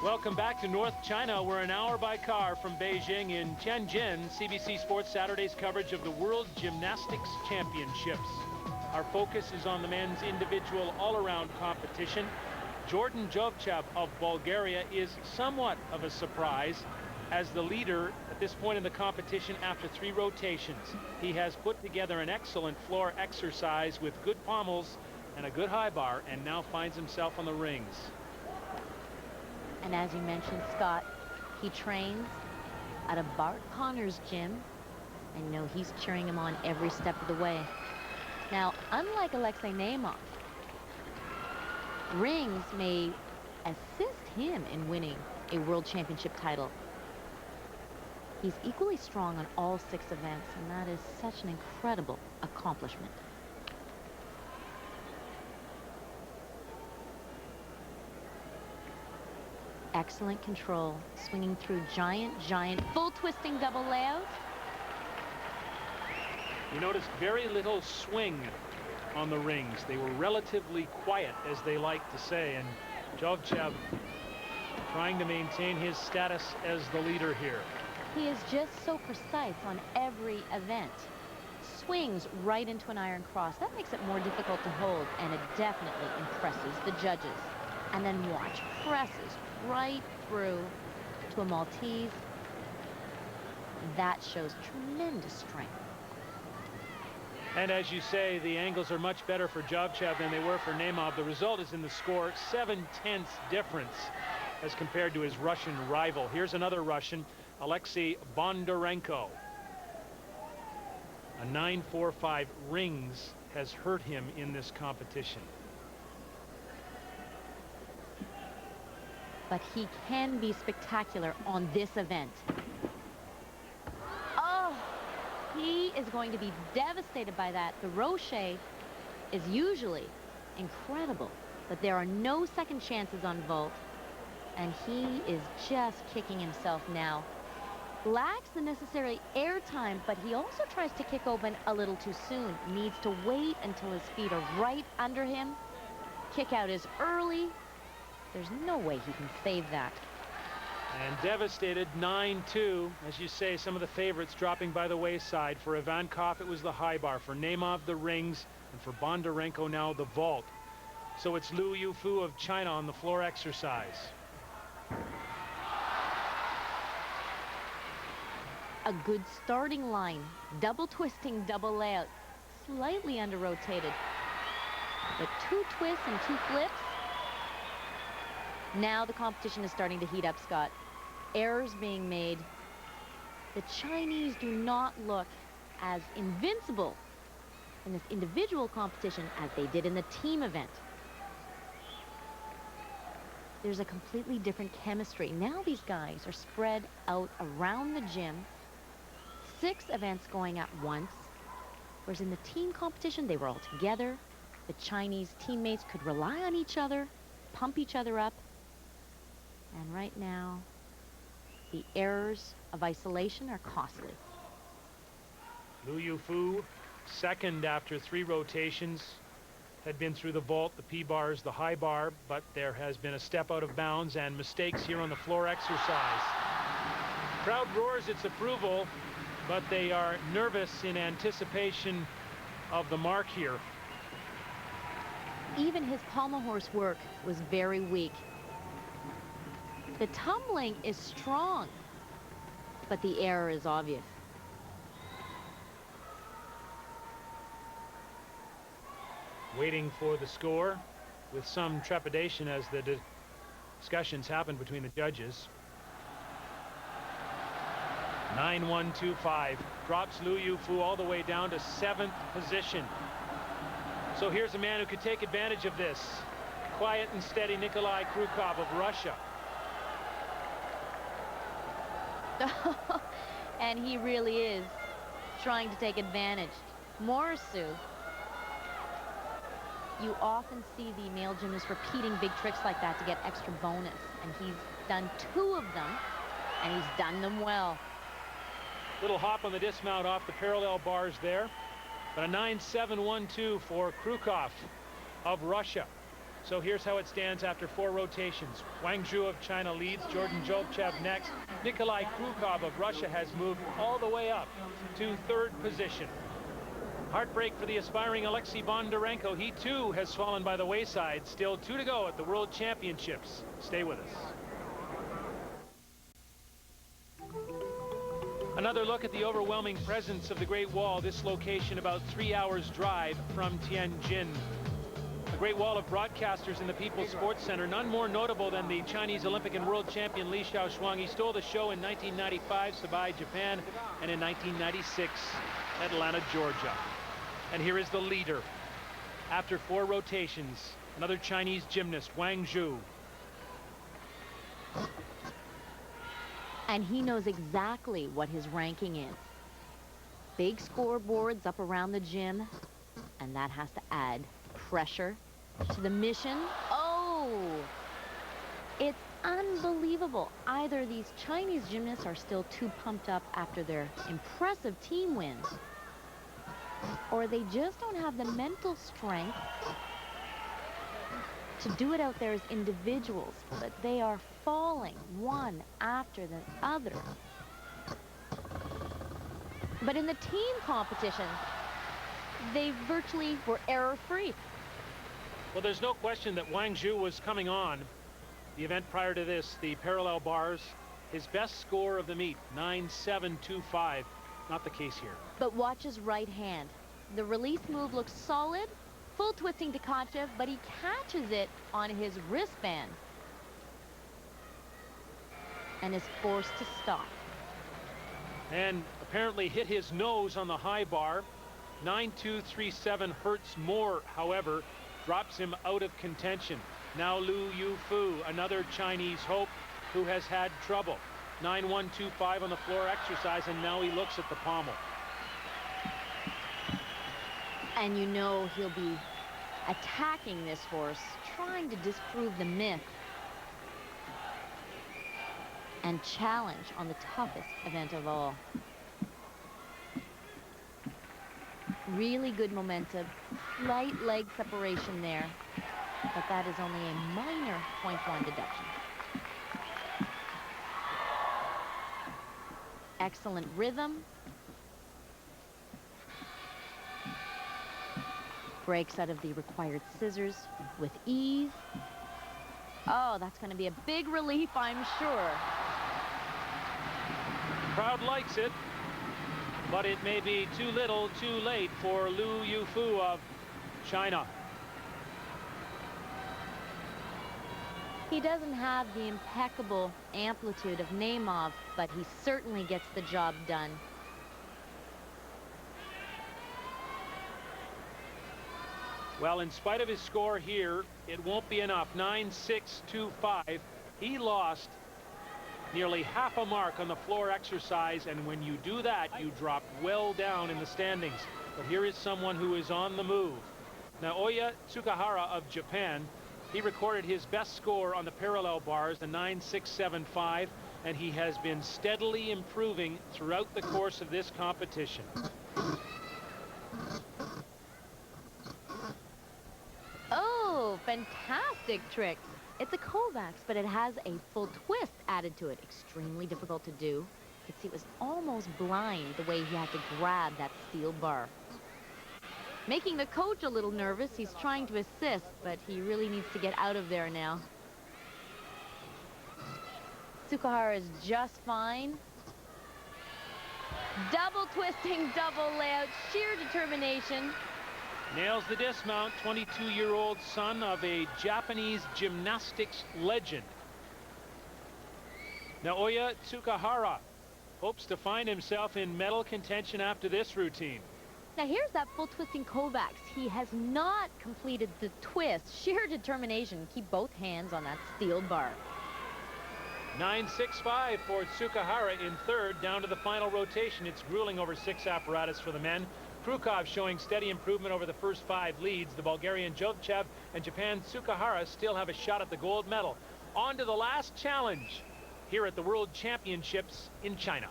Welcome back to North China. We're an hour by car from Beijing in Tianjin. CBC Sports Saturday's coverage of the World Gymnastics Championships. Our focus is on the men's individual all-around competition. Jordan Jovtchev of Bulgaria is somewhat of a surprise as the leader at this point in the competition after 3 rotations. He has put together an excellent floor exercise with good pommels and a good high bar, and now finds himself on the rings. And as you mentioned, Scott, he trains at a Bart Connor's gym. I know he's cheering him on every step of the way. Now, unlike Alexei, rings may assist him in winning a world championship title. He's equally strong on all 6 events, and that is such an incredible accomplishment. Excellent control, swinging through giant, full twisting double layout. You noticed very little swing on the rings. They were relatively quiet, as they like to say, and Jovtchev trying to maintain his status as the leader here. He is just so precise on every event. Swings right into an iron cross. That makes it more difficult to hold, and it definitely impresses the judges. And then watch, presses right through to a Maltese. That shows tremendous strength. And as you say, the angles are much better for Jovtchev than they were for Naoya. The result is in the score, 7/10 difference as compared to his Russian rival. Here's another Russian, Alexei Bondarenko. A 9.45 rings has hurt him in this competition. But he can be spectacular on this event. Oh, he is going to be devastated by that. The Rocher is usually incredible, but there are no second chances on vault, and he is just kicking himself now. Lacks the necessary air time, but he also tries to kick open a little too soon. Needs to wait until his feet are right under him. Kick out is early. There's no way he can save that. And devastated, 9-2. As you say, some of the favorites dropping by the wayside. For Ivankov, it was the high bar. For Naoya, the rings. And for Bondarenko, now the vault. So it's Yufu of China on the floor exercise. A good starting line. Double twisting, double layout. Slightly under rotated. But 2 twists and 2 flips. Now the competition is starting to heat up, Scott. Errors being made. The Chinese do not look as invincible in this individual competition as they did in the team event. There's a completely different chemistry. Now these guys are spread out around the gym. 6 events going at once. Whereas in the team competition, they were all together. The Chinese teammates could rely on each other, pump each other up. And right now, the errors of isolation are costly. Yufu, second after 3 rotations, had been through the vault, the P-bars, the high bar, but there has been a step out of bounds and mistakes here on the floor exercise. Crowd roars its approval, but they are nervous in anticipation of the mark here. Even his pommel horse work was very weak. The tumbling is strong, but the error is obvious. Waiting for the score with some trepidation as the discussions happen between the judges. 9-1-2-5 drops Yufu all the way down to 7th position. So here's a man who could take advantage of this. Quiet and steady Nikolay Krukov of Russia. And he really is trying to take advantage. Morisu, you often see the male gymnasts repeating big tricks like that to get extra bonus. And he's done 2 of them, and he's done them well. Little hop on the dismount off the parallel bars there. But a 9-7-1-2 for Krukov of Russia. So here's how it stands after 4 rotations. Huang Xu of China leads, Jovtchev next. Nikolay Krukov of Russia has moved all the way up to 3rd position. Heartbreak for the aspiring Alexei Bondarenko. He too has fallen by the wayside. Still 2 to go at the World Championships. Stay with us. Another look at the overwhelming presence of the Great Wall. This location about 3 hours drive from Tianjin. A great wall of broadcasters in the People's Sports Center. None more notable than the Chinese Olympic and world champion Li Shaoxuang. He stole the show in 1995, Sabai, Japan, and in 1996, Atlanta, Georgia. And here is the leader. After 4 rotations, another Chinese gymnast, Huang Xu. And he knows exactly what his ranking is. Big scoreboards up around the gym, and that has to add pressure to the mission. Oh, it's unbelievable. Either these Chinese gymnasts are still too pumped up after their impressive team wins, or they just don't have the mental strength to do it out there as individuals, but they are falling one after the other. But in the team competition, they virtually were error-free. Well, there's no question that Huang Xu was coming on. The event prior to this, the parallel bars, his best score of the meet, 9.725. Not the case here. But watch his right hand. The release move looks solid. Full twisting to Tsukahara, but he catches it on his wristband and is forced to stop. And apparently hit his nose on the high bar. 9.237 hurts more, however, drops him out of contention. Now Yufu, another Chinese hope who has had trouble. 9.125 on the floor exercise, and now he looks at the pommel. And you know he'll be attacking this horse, trying to disprove the myth and challenge on the toughest event of all. Really good momentum, slight leg separation there, but that is only a minor point-1 deduction. Excellent rhythm. Breaks out of the required scissors with ease. Oh, that's going to be a big relief, I'm sure. Crowd likes it, but it may be too little, too late for Yufu of China. He doesn't have the impeccable amplitude of Naoya, but he certainly gets the job done. Well, in spite of his score here, it won't be enough. 9.625. He lost nearly half a mark on the floor exercise, and when you do that, you drop well down in the standings. But here is someone who is on the move. Naoya Tsukahara of Japan. He recorded his best score on the parallel bars, the 9.675, and he has been steadily improving throughout the course of this competition. Oh, fantastic trick. It's a Kovacs, but it has a full twist added to it. Extremely difficult to do. You could see it was almost blind the way he had to grab that steel bar. Making the coach a little nervous. He's trying to assist, but he really needs to get out of there now. Tsukahara is just fine. Double twisting, double layout, sheer determination. Nails the dismount, 22-year-old son of a Japanese gymnastics legend. Naoya Tsukahara hopes to find himself in medal contention after this routine. Now here's that full twisting Kovacs. He has not completed the twist. Sheer determination. Keep both hands on that steel bar. 9.65 for Tsukahara in third. Down to the final rotation. It's grueling over 6 apparatus for the men. Krukov showing steady improvement over the first 5 leads. The Bulgarian Jovtchev and Japan's Tsukahara still have a shot at the gold medal. On to the last challenge here at the World Championships in China.